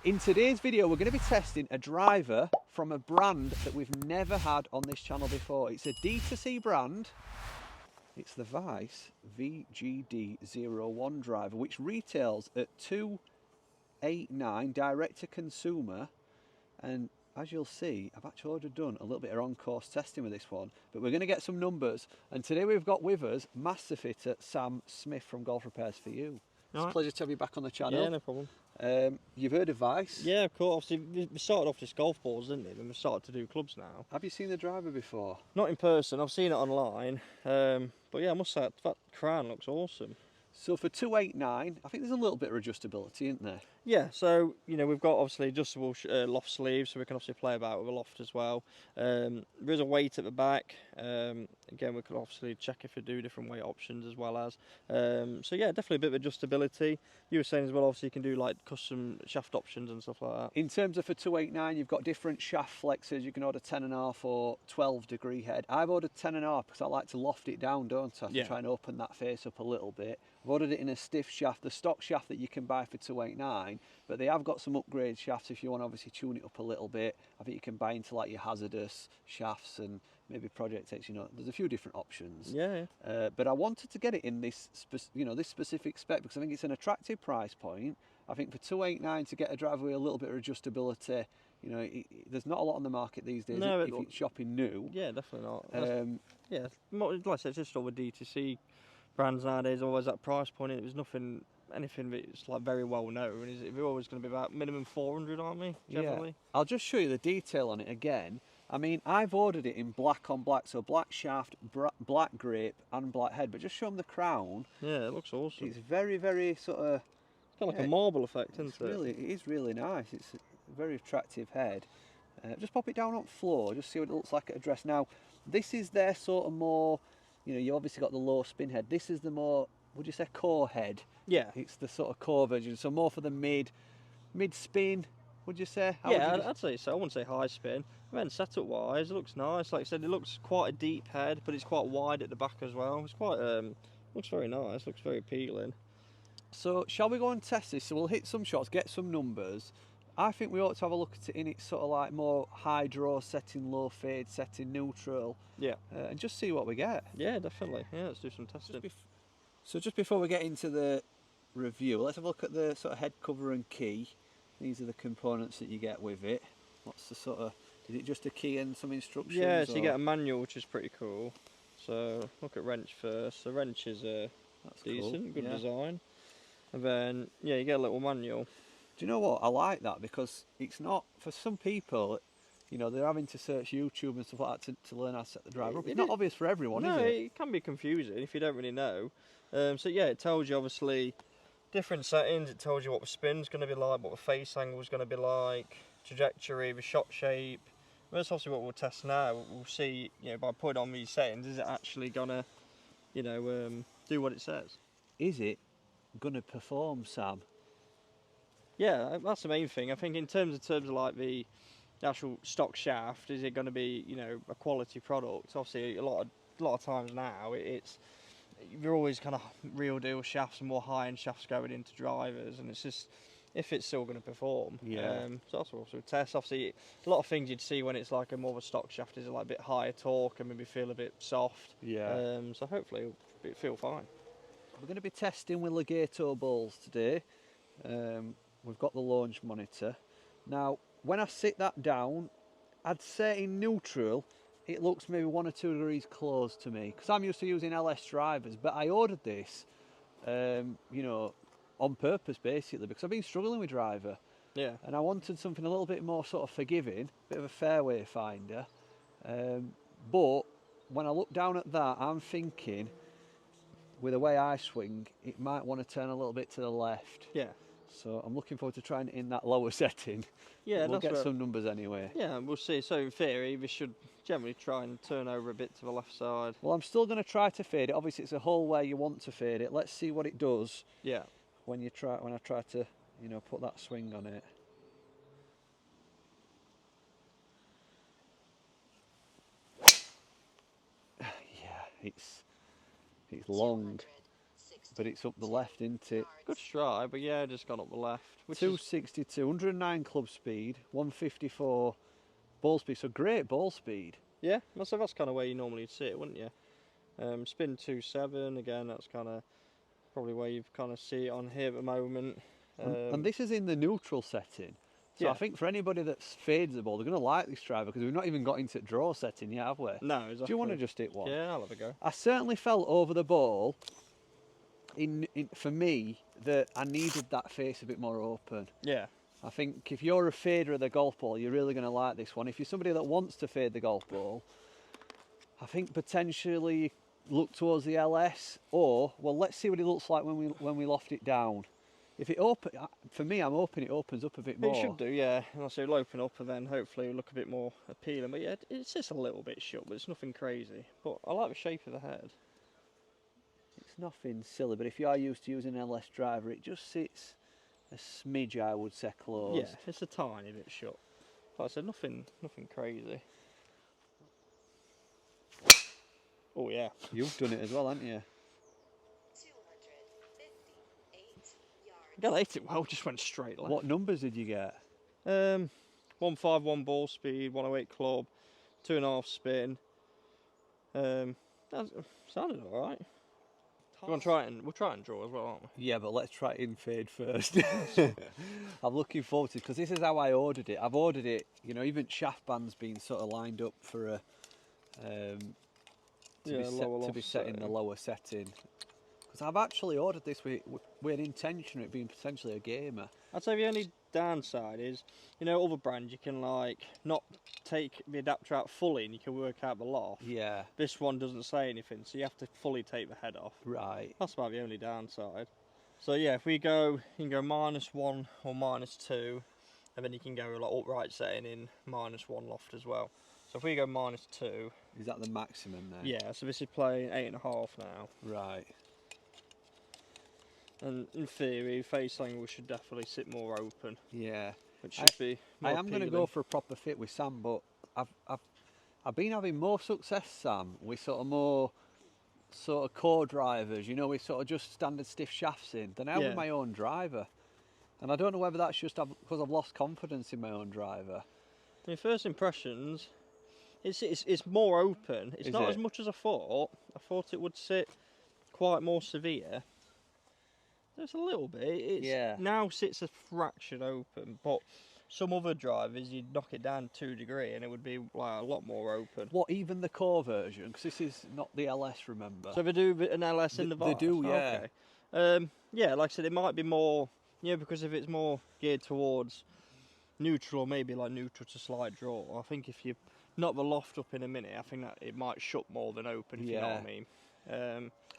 In today's video, we're going to be testing a driver from a brand that we've never had on this channel before. It's a D2C brand. It's the Vice VGD01 driver, which retails at $289 direct to consumer. And as you'll see, I've actually already done a little bit of on-course testing with this one, but we're going to get some numbers. And today we've got with us master fitter Sam Smith from Golf Repairs for You. It's a pleasure to have you back on the channel. Yeah, no problem. You've heard of Vice? Yeah, of course. Obviously, we started off just golf balls, didn't we? And we've started to do clubs now. Have you seen the driver before? Not in person. I've seen it online. But yeah, I must say that crown looks awesome. So for $289, I think there's a little bit of adjustability, isn't there? Yeah, so, you know, we've got obviously adjustable loft sleeves, so we can obviously play about with a loft as well. There is a weight at the back. Again, we could obviously check if we do different weight options as well as. So yeah, definitely a bit of adjustability. You were saying as well, obviously you can do like custom shaft options and stuff like that. In terms of for $289, you've got different shaft flexes. You can order 10.5 or 12 degree head. I've ordered 10.5 because I like to loft it down, don't I? To try and open that face up a little bit. I've ordered it in a stiff shaft, the stock shaft that you can buy for $289, but they have got some upgrade shafts if you want to obviously tune it up a little bit. I think you can buy into like your hazardous shafts and maybe Project X, you know, there's a few different options. Yeah. But I wanted to get it in this, this specific spec because I think it's an attractive price point. I think for $289 to get a driver with a little bit of adjustability, you know, there's not a lot on the market these days if you're shopping new. Yeah, definitely not. Yeah, like I said, it's just all the D2C brands nowadays, always that price point. It was anything that's like very well known. We're always going to be about minimum 400, aren't we? Generally. Yeah. I'll just show you the detail on it again. I mean, I've ordered it in black on black, so black shaft, black grip, and black head. But just show them the crown. Yeah, it looks awesome. It's very, very sort of. It's got like a marble effect, isn't it? Really, it is really nice. It's a very attractive head. Just pop it down on the floor, just see what it looks like at a dress. Now, this is their sort of more, you know, you obviously got the low spin head. This is the more, would you say, core head? Yeah. It's the sort of core version, so more for the mid spin, would you say? I'd say so. I wouldn't say high spin. And then setup wise, it looks nice. Like I said, it looks quite a deep head, but it's quite wide at the back as well. It's quite, looks very nice, looks very appealing. So, shall we go and test this? So we'll hit some shots, get some numbers. I think we ought to have a look at it in its sort of like more high draw setting, low fade setting, neutral. Yeah. And just see what we get. Yeah, definitely. Yeah, let's do some testing. So just before we get into the review, let's have a look at the sort of head cover and key. These are the components that you get with it. What's the sort of, is it just a key and some instructions? Yeah, so you get a manual, which is pretty cool. So look at wrench first. The wrench is that's decent, cool. Good design. And then, yeah, you get a little manual. Do you know what? I like that because it's not, for some people, you know, they're having to search YouTube and stuff like that to learn how to set the driver up. It's not obvious for everyone, is it? No, it can be confusing if you don't really know. So yeah, it tells you obviously different settings. It tells you what the spin's going to be like, what the face angle is going to be like, trajectory, the shot shape. That's obviously what we'll test now. We'll see, you know, by putting on these settings, is it actually going to, you know, do what it says? Is it going to perform, Sam? Yeah, that's the main thing. I think in terms of like the actual stock shaft, is it going to be, you know, a quality product? Obviously, a lot of times now you're always kind of real deal shafts and more high end shafts going into drivers, and it's just if it's still going to perform. Yeah. So that's also a test. Obviously, a lot of things you'd see when it's like a more of a stock shaft is like a bit higher torque and maybe feel a bit soft. Yeah. So hopefully it'll feel fine. We're going to be testing with Legato balls today. We've got the launch monitor. Now, when I sit that down, I'd say in neutral, it looks maybe 1 or 2 degrees close to me, because I'm used to using LS drivers, but I ordered this, you know, on purpose basically, because I've been struggling with driver. Yeah. And I wanted something a little bit more sort of forgiving, a bit of a fairway finder. But when I look down at that, I'm thinking, with the way I swing, it might want to turn a little bit to the left. Yeah. So I'm looking forward to trying it in that lower setting. Yeah, we'll get some numbers anyway. Yeah, we'll see. So in theory, we should generally try and turn over a bit to the left side. Well, I'm still going to try to fade it. Obviously, it's a hole where you want to fade it. Let's see what it does. Yeah. When I try to, you know, put that swing on it. Yeah, it's long. but it's up the left, isn't it? Good strike, but yeah, just gone up the left. Which 262, 109 club speed, 154 ball speed. So great ball speed. Yeah, so that's kind of where you normally sit it, wouldn't you? Spin 2.7, again, that's kind of probably where you kind of see it on here at the moment. And this is in the neutral setting. So yeah. I think for anybody that fades the ball, they're going to like this driver because we've not even got into draw setting yet, have we? No, exactly. Do you want to just hit one? Yeah, I'll have a go. I certainly felt over the ball, for me, that I needed that face a bit more open. Yeah. I think if you're a fader of the golf ball, you're really going to like this one. If you're somebody that wants to fade the golf ball, I think potentially look towards the LS, or, well, let's see what it looks like when we loft it down. If it for me, I'm hoping it opens up a bit more. It should do, yeah. And so it'll open up and then hopefully it'll look a bit more appealing. But yeah, it's just a little bit shut, but it's nothing crazy. But I like the shape of the head. It's nothing silly, but if you are used to using an LS driver, it just sits a smidge, I would say, closed. Yeah, it's a tiny bit shut. Like I said, nothing crazy. Oh yeah. You've done it as well, haven't you? I hit it well, just went straight left. What numbers did you get? 151 ball speed, 108 club, 2.5 spin. That sounded alright. You want to try it? We'll try it and draw as well, aren't we? Yeah, but let's try it in fade first. I'm looking forward to it because this is how I ordered it. I've ordered it, you know, even shaft band's been sort of lined up for to be set in the lower setting. Because I've actually ordered this with an intention of it being potentially a gamer. I'd say the only downside is, you know, other brands you can like not take the adapter out fully and you can work out the loft. Yeah. This one doesn't say anything, so you have to fully take the head off. Right. That's about the only downside. So yeah, if we go, you can go -1 or -2, and then you can go like upright setting in -1 loft as well. So if we go -2, is that the maximum then? Yeah. So this is playing 8.5 now. Right. And in theory, face angle should definitely sit more open. Yeah. Which should be more I am going to go for a proper fit with Sam, but I've been having more success, Sam, with sort of more sort of core drivers, you know, with sort of just standard stiff shafts in, than I have with my own driver. And I don't know whether that's just because I've lost confidence in my own driver. I mean, first impressions, it's more open. It's not as much as I thought. I thought it would sit quite more severe. There's a little bit. It now sits a fraction open, but some other drivers you'd knock it down 2 degrees and it would be like a lot more open. What, even the core version? Because this is not the LS, remember? So they do an LS in the Vars? They do, yeah. Okay. Yeah, like I said, it might be more, because if it's more geared towards neutral, maybe like neutral to slight draw. I think if you knock the loft up in a minute, I think that it might shut more than open, if you know what I mean.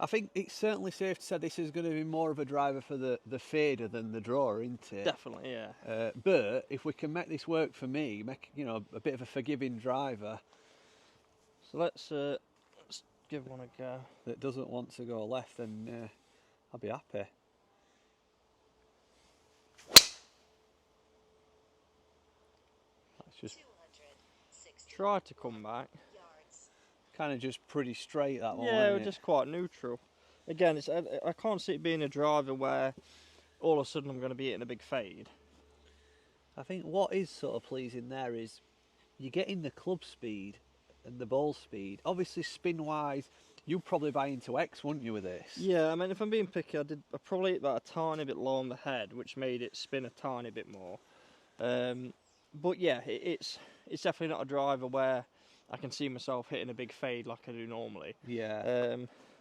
I think it's certainly safe to say this is going to be more of a driver for the fader than the drawer, isn't it? Definitely, yeah. But if we can make this work for me, make a bit of a forgiving driver. So let's give one a go. That doesn't want to go left, then I'll be happy. Let's just try to come back. Kind of just pretty straight, that one. Yeah, just quite neutral. Again, I can't see it being a driver where all of a sudden I'm going to be hitting a big fade. I think what is sort of pleasing there is you're getting the club speed and the ball speed. Obviously, spin-wise, you'd probably buy into X, wouldn't you, with this? Yeah, I mean, if I'm being picky, I probably hit that a tiny bit low on the head, which made it spin a tiny bit more. But yeah, it's definitely not a driver where I can see myself hitting a big fade like I do normally. Yeah.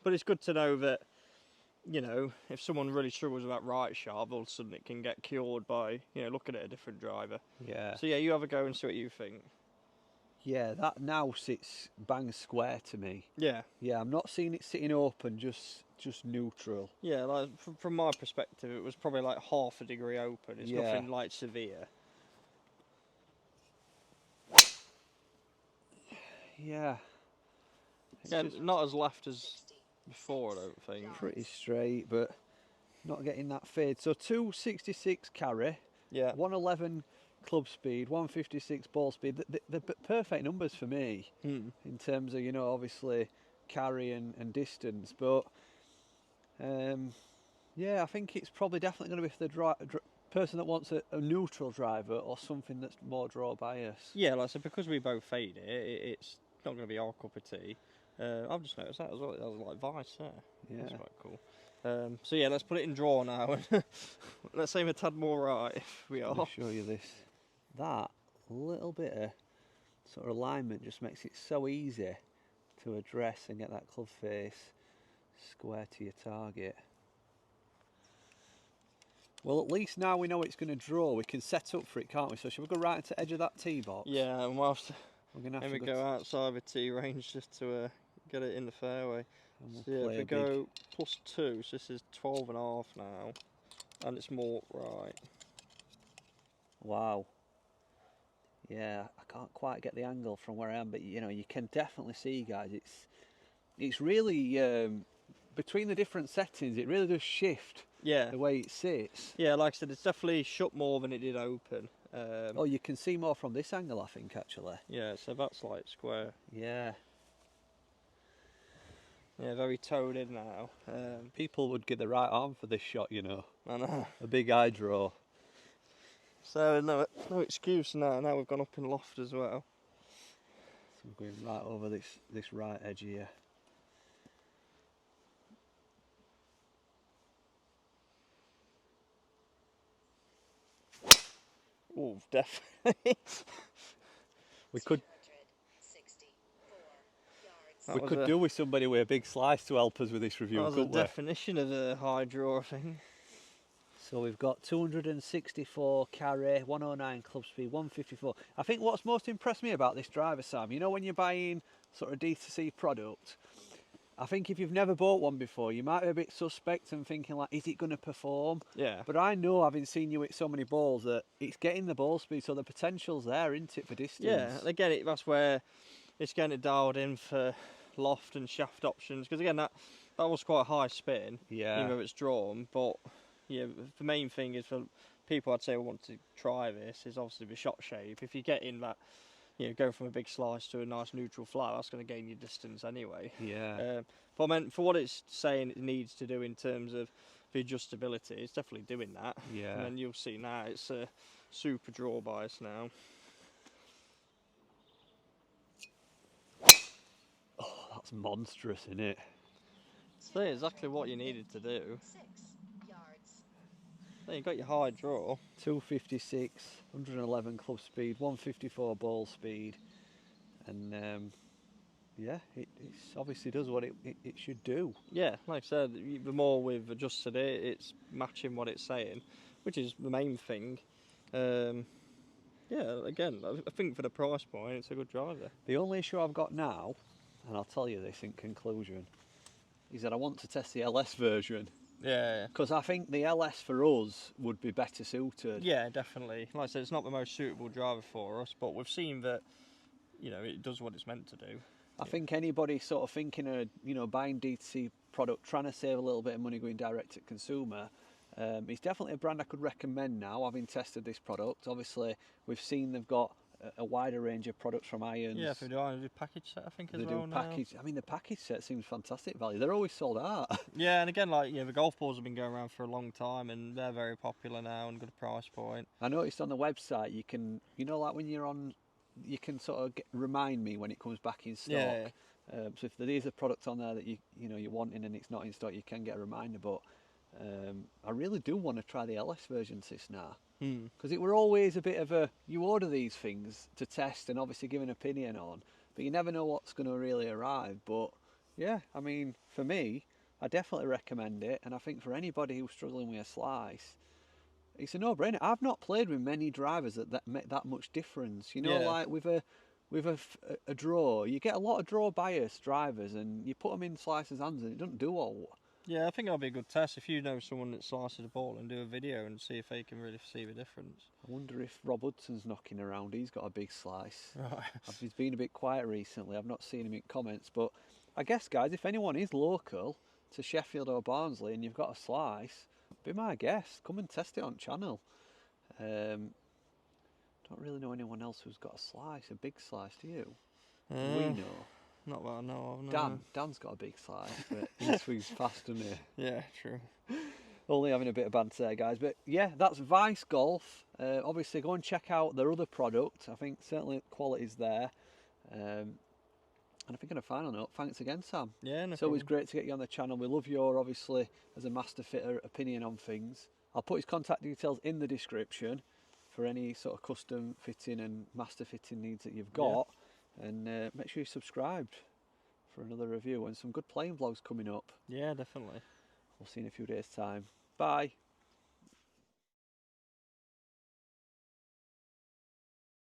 But it's good to know that, if someone really struggles with that right sharp, all of a sudden it can get cured by, looking at a different driver. Yeah. So yeah, you have a go and see what you think. Yeah, that now sits bang square to me. Yeah. Yeah, I'm not seeing it sitting open, just neutral. Yeah, like from my perspective, it was probably like half a degree open. It's nothing like severe. Yeah. Yeah, not as left as before, I don't think. Pretty straight, but not getting that fade. So 266 carry, 111 club speed, 156 ball speed. They're perfect numbers for me in terms of, obviously carry and distance. But Yeah, I think it's probably definitely going to be for the person that wants a neutral driver or something that's more draw bias. Yeah, like I said, because we both fade it, it's not going to be our cup of tea. I've just noticed that as well. That was like vice there. Yeah. That's quite cool. So yeah, let's put it in draw now and let's aim a tad more right if we are. I'll show you this. That little bit of sort of alignment just makes it so easy to address and get that club face square to your target. Well, at least now we know it's going to draw, we can set up for it, can't we? So should we go right into the edge of that tee box? Yeah, and whilst we're going to have to go outside the tee range just to get it in the fairway. So yeah, if we go +2, so this is 12.5 now, and it's more right. Wow. Yeah, I can't quite get the angle from where I am, but you know, you can definitely see, guys, it's really between the different settings, it really does shift. Yeah. The way it sits. Yeah, like I said, it's definitely shut more than it did open. Oh, you can see more from this angle, I think, actually. Yeah, so that's like square. Yeah. Yeah, very toed in now. People would give the right arm for this shot, you know. I know. A big eye draw. So no excuse now. Now we've gone up in loft as well. So we're going right over this right edge here. Oh, definitely. We could do with somebody with a big slice to help us with this review, couldn't we? That was the definition of a high draw thing. So we've got 264 carry, 109 club speed, 154. I think what's most impressed me about this driver, Sam, you know when you're buying sort of D2C product, I think if you've never bought one before, you might be a bit suspect and thinking like, is it going to perform? Yeah. But I know, having seen you hit so many balls, that it's getting the ball speed, so the potential's there, isn't it, for distance? Yeah, and again, that's where it's getting it dialed in for loft and shaft options, because again, that was quite a high spin, yeah, even though it's drawn, but yeah, the main thing is for people I'd say who want to try this is obviously the shot shape. If you get in that, you know, go from a big slice to a nice neutral flat, that's going to gain you distance anyway. Yeah. But I mean, for what it's saying it needs to do in terms of the adjustability, it's definitely doing that. Yeah. And then you'll see now it's a super draw bias now. Oh, that's monstrous, isn't it? So exactly what you needed to do. Then you got your high draw. 256, 111 club speed, 154 ball speed, and yeah, it obviously does what it should do. Yeah, like I said, the more we've adjusted it, it's matching what it's saying, which is the main thing. Yeah, again, I think for the price point, it's a good driver. The only issue I've got now, and I'll tell you this in conclusion, is that I want to test the LS version. Yeah. Because I think the LS for us would be better suited. Yeah, definitely. Like I said, it's not the most suitable driver for us, but we've seen that, you know, it does what it's meant to do. I think anybody sort of thinking of, you know, buying D2C product, trying to save a little bit of money going direct to consumer, it's definitely a brand I could recommend now, having tested this product. Obviously, we've seen they've got a wider range of products from irons. Yeah, if they do a package set, I think, as well. They do package. I mean, the package set seems fantastic value. They're always sold out. Yeah, and again, like, you know, the golf balls have been going around for a long time, and they're very popular now and good price point. I noticed on the website you can, you know, like when you're on, you can sort of remind me when it comes back in stock. Yeah. So if there is a product on there that you know you're wanting and it's not in stock, you can get a reminder. But I really do want to try the LS version this now. Because it were always a bit of a, you order these things to test and obviously give an opinion on, but you never know what's going to really arrive. But yeah, I mean, for me, I definitely recommend it, and I think for anybody who's struggling with a slice, it's a no-brainer. I've not played with many drivers that make that much difference. You know, Yeah. like with a draw, you get a lot of draw bias drivers, and you put them in slicers' hands, and it doesn't do all. Yeah, I think that'll be a good test if you know someone that slices the ball and do a video and see if they can really see the difference. I wonder if Rob Hudson's knocking around. He's got a big slice. Right. He's been a bit quiet recently. I've not seen him in comments, but I guess, guys, if anyone is local to Sheffield or Barnsley and you've got a slice, be my guest. Come and test it on channel. Don't really know anyone else who's got a slice, a big slice. Do you? We know. Not that I know of, no. Dan's got a big slice, but he swings fast, doesn't he? Yeah, true. Only having a bit of banter there, guys. But yeah, that's Vice Golf. Obviously, go and check out their other product. I think certainly quality's there. And I think on a final note, thanks again, Sam. Yeah, no It's problem. always great to get you on the channel. We love your, obviously, as a master fitter, opinion on things. I'll put his contact details in the description for any sort of custom fitting and master fitting needs that you've got. Yeah. And make sure you're subscribed for another review and some good playing vlogs coming up. Yeah, definitely. We'll see you in a few days' time. Bye.